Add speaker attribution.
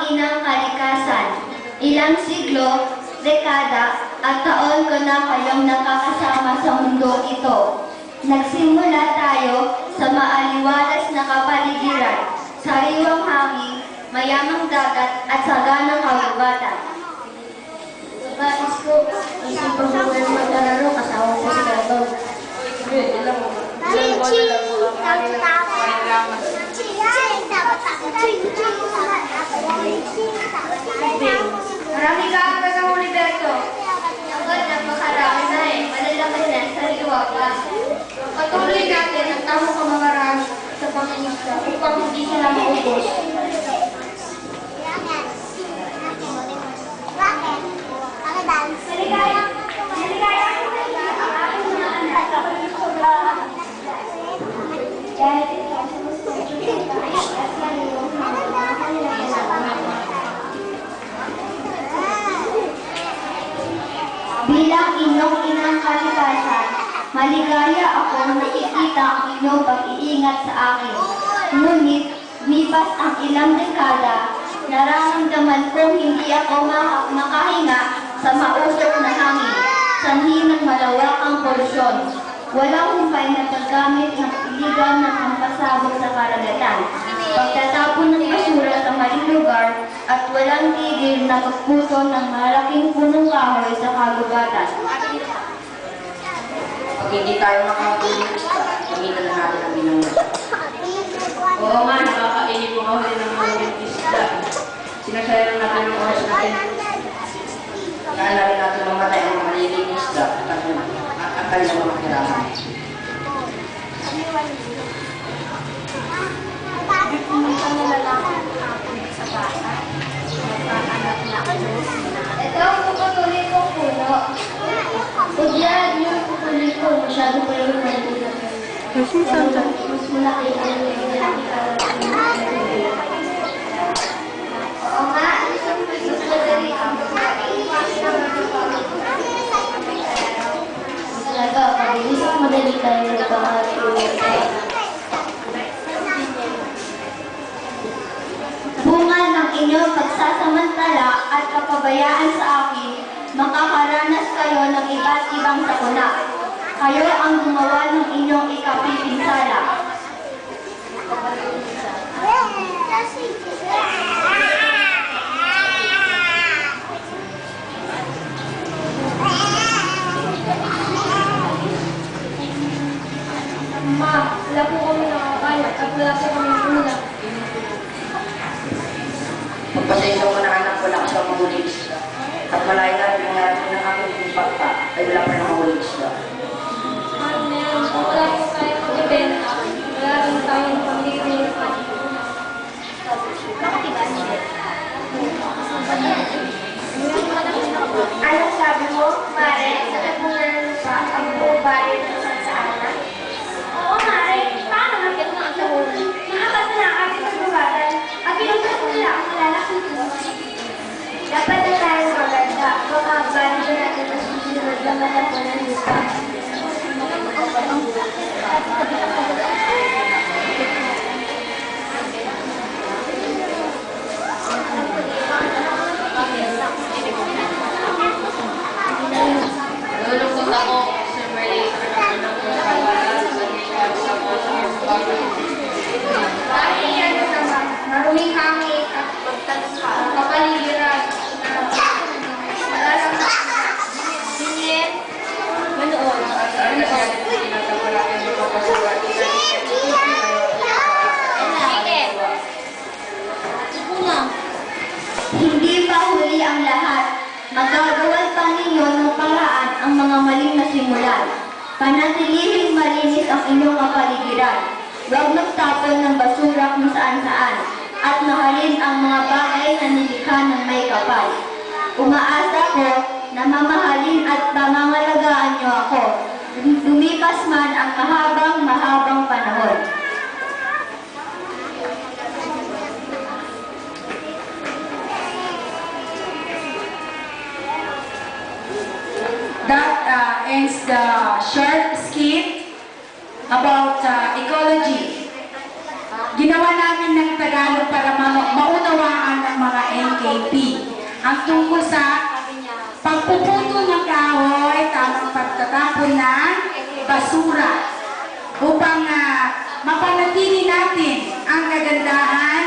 Speaker 1: inang kalikasan. Ilang siglo, dekada, at taon ko na kayong nakakasama sa mundong ito. Nagsimula tayo sa maaliwalas na kapaligiran, sariwang hangin, mayamang dagat at saganang kagubatan. Nais ko, isang pagbuhay maglalaro kasama ko si Gato.
Speaker 2: Chichi!
Speaker 1: Marami ka ang kasama ni Berto. Agad na makarami na malalaki na sariwa pa. Patuloy natin ang tamang pamamaraan sa pangingisda upang hindi sila maubos. Bilang inyong inang kalikasan, maligaya ako na nakikita ang inyong pag-iingat sa akin. Ngunit, mipas ang ilang dekada, nararamdaman kong hindi ako makahinga sa mausok na hangin, sanhi ng malawakang polusyon. Walang humpay na paggamit ng iligal na pampasabog sa karagatan, pagtatapon ng basura sa maling lugar, at walang tigil na pagputo ng malaking punong kahoy sa kagubatan.
Speaker 3: Pag hindi tayo makakatulog sa gamitan na natin ang binangon. Oo nga, nakakainip po ako rin ng mga isda. Sinasayang natin ang oras natin. Kaya na rin natin mamatay ang mga liling isda at kanilang mga kiraman.
Speaker 1: Ito ang puputuloy kong puno. Udyad yung puputuloy ko, masyado pa yung nalulog. Mas malaki ang oo nga, mas madali ang talaga, pabilis ang madali tayo nagpapatuloy. Bunga ng inyong pagsasamantala at kapabayaan sa akin, makakaranas kayo ng iba't ibang sakuna. Kayo ang gumawa ng inyong ikapipinsala.
Speaker 2: Ma, wala po kami nakakaya at wala po kami ulam.
Speaker 3: Pagpasensya ko na anak, wala ka sa mahuling isda. At malayo na rin mga natin ng aking kumpakta ay wala pa rin mahuling isda.
Speaker 2: Ano na yan? Wala po tayo magbibenta. Wala rin tayong pamiliripan.
Speaker 1: Bakit iba niya? Anong sabi mo, Mare? Sakit mo na pa ang buong bahay ng sansana? Oo, Mare. Paano nakit mo ang sahod? Nakakasa na ang ating pagbabatan at pinagkas nila ang malalaking tumas. Dapat na tayo maganda. Baka bali na natin ang susunod na matapon ng lupa.
Speaker 3: Nalulungkot ako, Sir Marley, sa kanaman ng pagkakalaan sa nilagay sa po sa pagkakalaan.
Speaker 1: Dahil yan naman, maruming hangin at kapaligiran na malalang dingin, manood. Hindi pa huli ang lahat. Magagawan pa ninyo ng paraan ang mga maling na simulan. Panatilihing malinis ang inyong kapaligiran. Huwag magtapon ng basura kung saan-saan. At mahalin ang mga bagay na nilikha ng may kapal. Umaasa ko na mamahalin at pamangalagaan niyo ako. Lumipas man ang mahabang panahon.
Speaker 4: That ends the short skit about ecology. Ginawa namin ng Tagalog para maunawaan ng mga pagputo ng kahoy, tamang pagtatapon ng basura upang mapanatili natin ang kagandahan